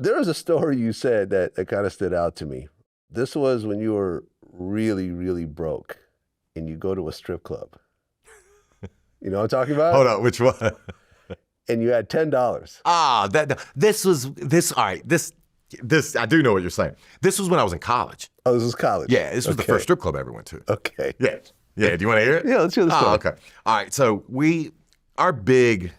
There was a story you said that kind of stood out to me. This was when you were really, really broke and you go to a strip club. You know what I'm talking about? Hold on, which one? And you had $10. All right, this, I do know what you're saying. This was when I was in college. Oh, this was college? Yeah, this was the first strip club I ever went to. Okay. Yeah. Yeah, do you want to hear it? Yeah, let's hear the story. Oh, okay. All right, so our big,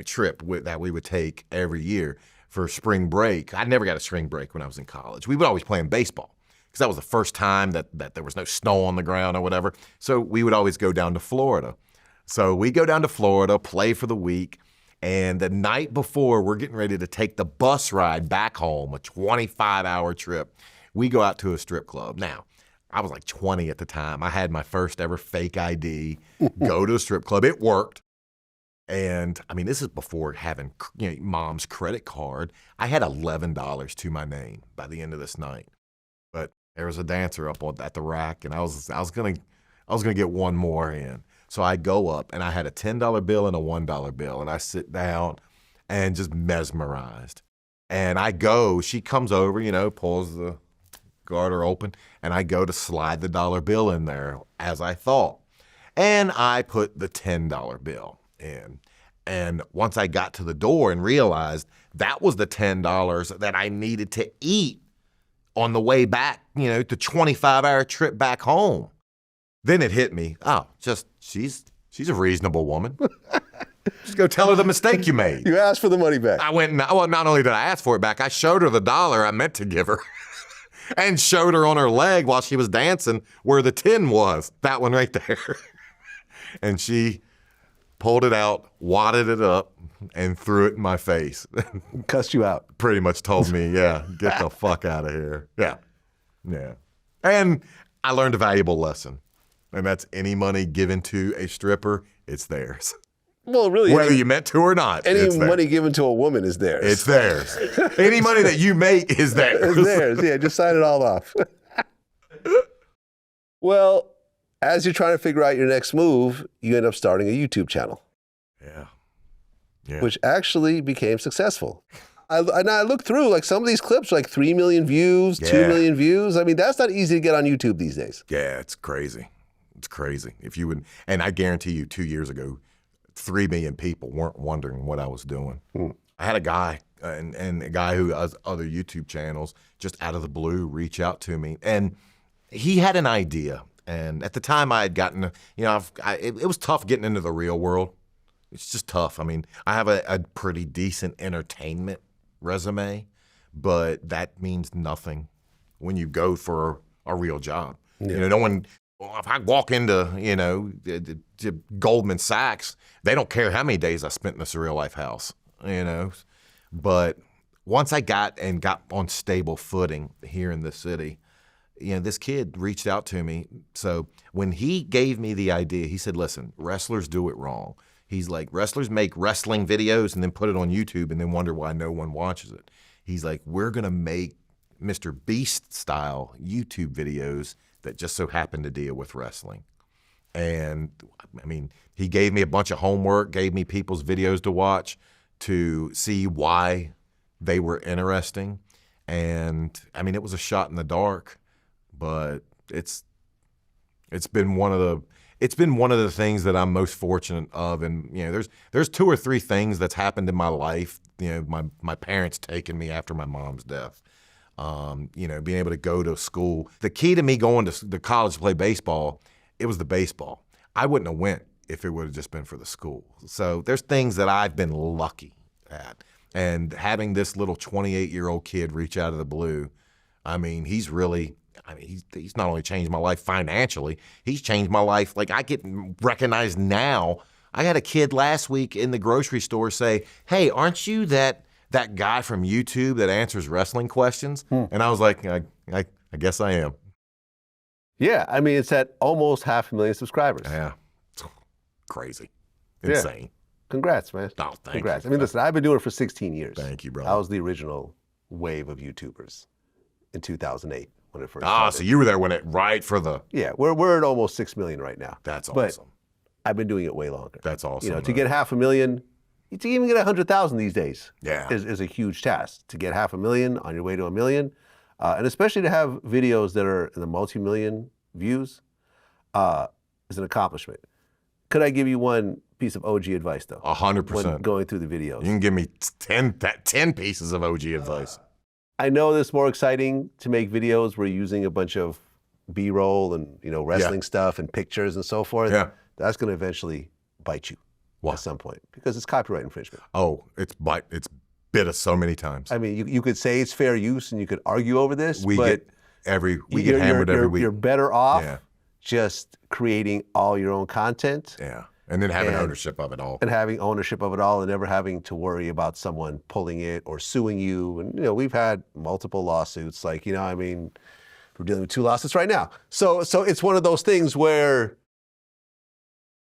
trip that we would take every year for spring break, I never got a spring break when I was in college. We would always play in baseball because that was the first time that there was no snow on the ground or whatever. So we would always go down to Florida. So we go down to Florida, play for the week, and the night before we're getting ready to take the bus ride back home, a 25-hour trip, we go out to a strip club. Now, I was like 20 at the time. I had my first ever fake ID, go to a strip club. It worked. And I mean, this is before having mom's credit card. I had $11 to my name by the end of this night. But there was a dancer up at the rack, and I was gonna get one more in. So I go up, and I had a $10 bill and a $1 bill, and I sit down and just mesmerized. And she comes over, pulls the garter open, and I go to slide the dollar bill in there as I thought. And I put the $10 bill in. And once I got to the door and realized that was the $10 that I needed to eat on the way back, the 25-hour trip back home, then it hit me. Oh, she's a reasonable woman. Just go tell her the mistake you made. You asked for the money back. I went, well, not only did I ask for it back, I showed her the dollar I meant to give her and showed her on her leg while she was dancing where the 10 was, that one right there. And she pulled it out, wadded it up, and threw it in my face. Cussed you out. Pretty much told me, yeah, get the fuck out of here. Yeah. Yeah. And I learned a valuable lesson. And that's any money given to a stripper, it's theirs. Well, really, whether you meant to or not. Any money given to a woman is theirs. It's theirs. Any money that you make is theirs. It's theirs. Yeah, just sign it all off. Well, as you're trying to figure out your next move, you end up starting a YouTube channel. Yeah. Which actually became successful. I looked through, like some of these clips, like 3 million views, 2 million views. I mean, that's not easy to get on YouTube these days. Yeah, it's crazy. It's crazy. And I guarantee you 2 years ago, 3 million people weren't wondering what I was doing. I had a guy and a guy who has other YouTube channels just out of the blue reach out to me. And he had an idea. And at the time I had gotten, it was tough getting into the real world. It's just tough. I mean, I have a pretty decent entertainment resume, but that means nothing when you go for a real job. Yeah. No one, if I walk into, Goldman Sachs, they don't care how many days I spent in the surreal life house, But once I got on stable footing here in the city, this kid reached out to me. So when he gave me the idea, he said, listen, wrestlers do it wrong. He's like, wrestlers make wrestling videos and then put it on YouTube and then wonder why no one watches it. He's like, we're going to make Mr. Beast style YouTube videos that just so happen to deal with wrestling. And I mean, he gave me a bunch of homework, gave me people's videos to watch to see why they were interesting. And I mean, it was a shot in the dark, but it's been one of the things that I'm most fortunate of. And there's 2 or 3 things that's happened in my life. My parents taking me after my mom's death. Being able to go to school. The key to me going to the college to play baseball, it was the baseball. I wouldn't have went if it would have just been for the school. So there's things that I've been lucky at. And having this little 28-year-old kid reach out of the blue, I mean, he's not only changed my life financially, he's changed my life. Like, I get recognized now. I had a kid last week in the grocery store say, hey, aren't you that guy from YouTube that answers wrestling questions? And I was like, I guess I am. Yeah, I mean, it's at almost 500,000 subscribers. Yeah, it's crazy, insane. Yeah. Congrats, man. Oh, thank Congrats. you. I mean, listen, I've been doing it for 16 years. Thank you, brother. I was the original wave of YouTubers in 2008 when it first started. So you were there when Yeah, we're at almost 6 million right now. That's awesome. But I've been doing it way longer. That's awesome. To get 500,000, To even get 100,000 these days Yeah. is a huge task. To get 500,000 on your way to 1 million, and especially to have videos that are in the multi-million views is an accomplishment. Could I give you one piece of OG advice, though? 100%. When going through the videos. You can give me 10 pieces of OG advice. I know it's more exciting to make videos where you're using a bunch of B-roll and wrestling stuff and pictures and so forth. Yeah. That's going to eventually bite you at some point because it's copyright infringement. Oh, it's bit us so many times. I mean, you could say it's fair use and you could argue over this, We but get hammered every week. You're better off just creating all your own content. Yeah. And then having ownership of it all. And having ownership of it all and never having to worry about someone pulling it or suing you. And, we've had multiple lawsuits. Like, we're dealing with 2 lawsuits right now. So it's one of those things where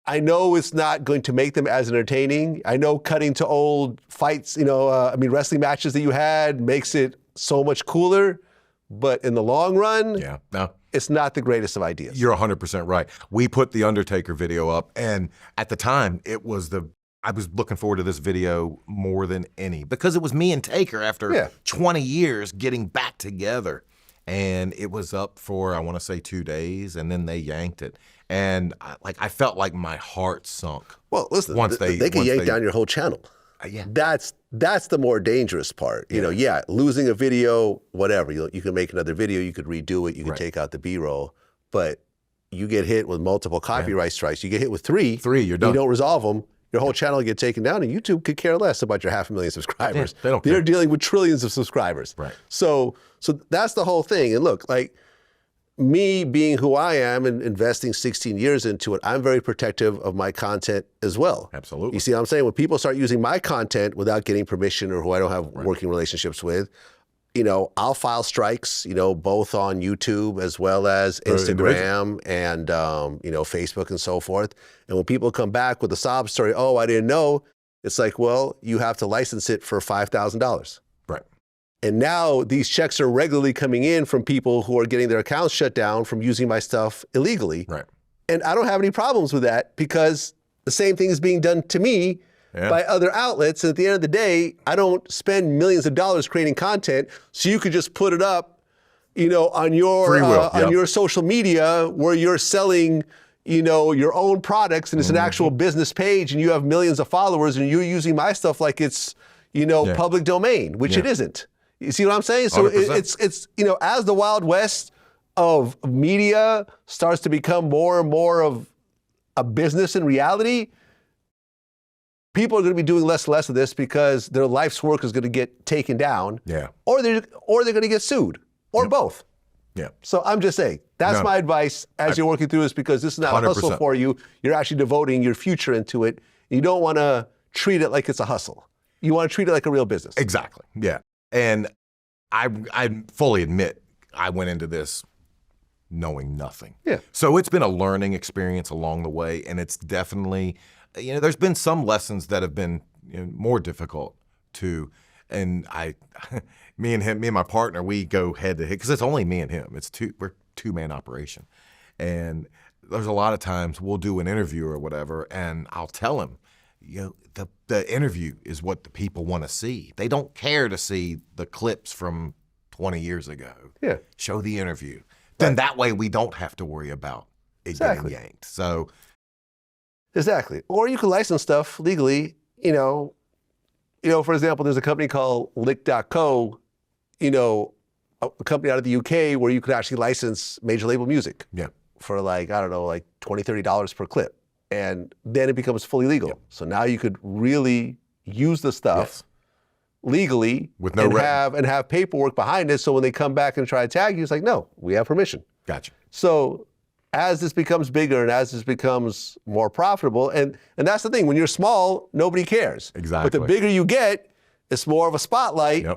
I know it's not going to make them as entertaining. I know cutting to old fights, wrestling matches that you had makes it so much cooler. But in the long run, it's not the greatest of ideas. You're 100% right. We put the Undertaker video up, and at the time, I was looking forward to this video more than any because it was me and Taker after 20 years getting back together. And it was up for, I want to say 2 days, and then they yanked it. And I felt like my heart sunk. Well, listen, they can yank down your whole channel. Yeah. That's the more dangerous part. Losing a video, whatever. You can make another video, you could redo it, you could take out the B-roll, but you get hit with multiple copyright strikes. You get hit with 3. You're done. You don't resolve them. Your whole channel get taken down, and YouTube could care less about your 500,000 subscribers. Yeah, they don't care. They're dealing with trillions of subscribers. Right. So that's the whole thing. And look, like me being who I am and investing 16 years into it, I'm very protective of my content as well. Absolutely. You see what I'm saying? When people start using my content without getting permission or who I don't have working relationships with, I'll file strikes, both on YouTube as well as Instagram and, Facebook and so forth. And when people come back with a sob story, oh, I didn't know, it's like, well, you have to license it for $5,000. Right. And now these checks are regularly coming in from people who are getting their accounts shut down from using my stuff illegally. Right. And I don't have any problems with that because the same thing is being done to me by other outlets. And at the end of the day, I don't spend millions of dollars creating content, so you could just put it up, on your on your social media where you're selling, your own products, and it's an actual business page, and you have millions of followers, and you're using my stuff like it's, public domain, which it isn't. You see what I'm saying? So it's as the Wild West of media starts to become more and more of a business in reality, people are going to be doing less and less of this because their life's work is going to get taken down. Yeah. Or they're going to get sued, or both. Yeah. So I'm just saying, that's my advice as you're working through this, because this is not 100%. A hustle for you. You're actually devoting your future into it. You don't want to treat it like it's a hustle. You want to treat it like a real business. Exactly. Yeah. And I fully admit I went into this knowing nothing. Yeah. So it's been a learning experience along the way, and it's definitely, there's been some lessons that have been more difficult to, and me and my partner, we go head to head because it's only me and him. We're 2-man operation, and there's a lot of times we'll do an interview or whatever, and I'll tell him, the interview is what the people want to see. They don't care to see the clips from 20 years ago. Yeah. Show the interview. Then that way we don't have to worry about it getting yanked. So. Exactly. Or you can license stuff legally, for example, there's a company called Lick.co, a company out of the UK where you could actually license major label music for like $20, $30 per clip. And then it becomes fully legal. Yep. So now you could really use the stuff legally with no have paperwork behind it. So when they come back and try to tag you, it's like, no, we have permission. Gotcha. So as this becomes bigger and as this becomes more profitable, and that's the thing, when you're small, nobody cares. Exactly. But the bigger you get, it's more of a spotlight,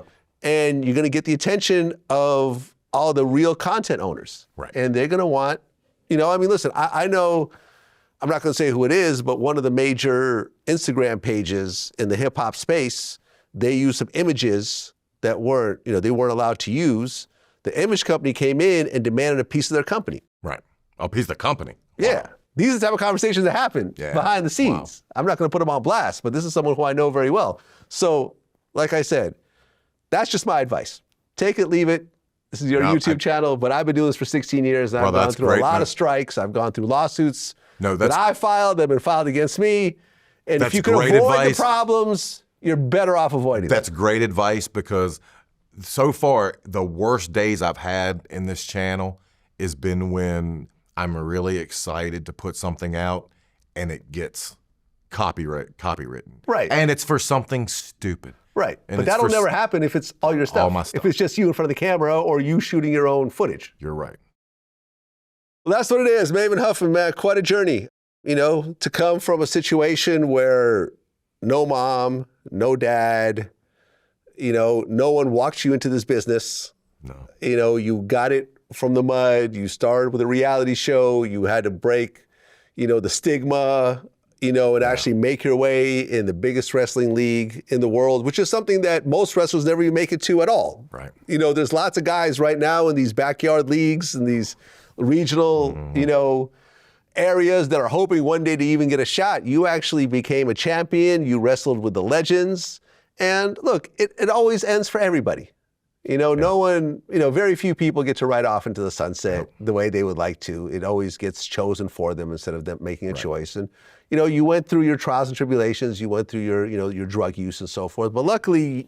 and you're going to get the attention of all the real content owners. Right. And they're going to want, listen, I know, I'm not going to say who it is, but one of the major Instagram pages in the hip hop space, they used some images that they weren't allowed to use. The image company came in and demanded a piece of their company. Right. A piece of the company. Yeah. These are the type of conversations that happen behind the scenes. Wow. I'm not going to put them on blast, but this is someone who I know very well. So, like I said, that's just my advice. Take it, leave it. This is your YouTube channel, but I've been doing this for 16 years, and I've gone through a lot of strikes. I've gone through lawsuits that I filed, that have been filed against me. And if you can avoid the problems, you're better off avoiding them. That's great advice, because so far, the worst days I've had in this channel has been when I'm really excited to put something out and it gets copywritten. Right. And it's for something stupid. Right. And but that'll never happen if it's all your stuff. All my stuff. If it's just you in front of the camera or you shooting your own footage. You're right. Well, that's what it is. Maven Huffman, man, quite a journey. You know, to come from a situation where no mom, no dad, you know, no one walked you into this business. No. You know, you got it from the mud. You started with a reality show. You had to break, you know, the stigma, you know, and actually make your way in the biggest wrestling league in the world, which is something that most wrestlers never even make it to at all. Right. You know, there's lots of guys right now in these backyard leagues and these regional, you know, areas that are hoping one day to even get a shot. You actually became a champion. You wrestled with the legends. And look, it always ends for everybody. You know, no one, you know, very few people get to ride off into the sunset the way they would like to. It always gets chosen for them instead of them making a choice. And, you know, you went through your trials and tribulations. You went through your, you know, your drug use and so forth. But luckily,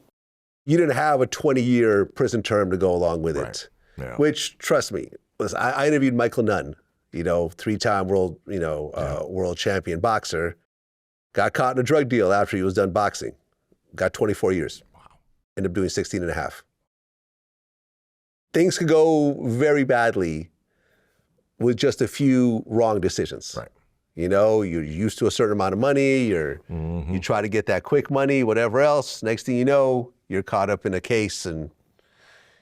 you didn't have a 20-year prison term to go along with it. Yeah. Which, trust me, listen, I interviewed Michael Nunn, you know, 3-time world, you know, world champion boxer. Got caught in a drug deal after he was done boxing. Got 24 years. Wow. Ended up doing 16 and a half. Things could go very badly with just a few wrong decisions. Right. You know, you're used to a certain amount of money, you try to get that quick money, whatever else. Next thing you know, you're caught up in a case and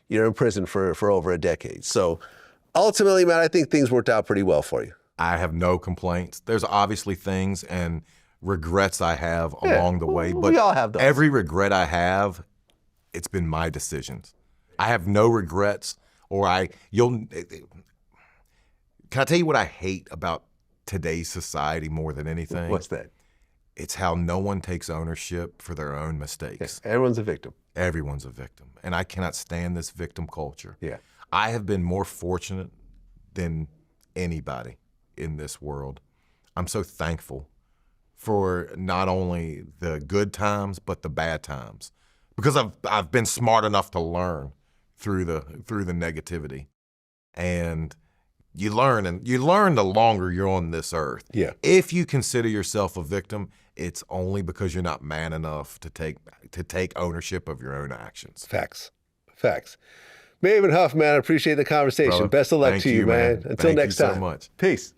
you're in prison for over a decade. So ultimately, man, I think things worked out pretty well for you. I have no complaints. There's obviously things and regrets I have along the way, but we all have those. Every regret I have, it's been my decisions. I have no regrets, can I tell you what I hate about today's society more than anything? What's that? It's how no one takes ownership for their own mistakes. Yeah, everyone's a victim. Everyone's a victim. And I cannot stand this victim culture. Yeah. I have been more fortunate than anybody in this world. I'm so thankful for not only the good times, but the bad times. Because I've been smart enough to learn through the negativity. And you learn the longer you're on this earth. Yeah. If you consider yourself a victim, it's only because you're not man enough to take ownership of your own actions. Facts. Maven Huffman, I appreciate the conversation. Brother, best of luck to you, man. Until next time. Thank you so much. Peace.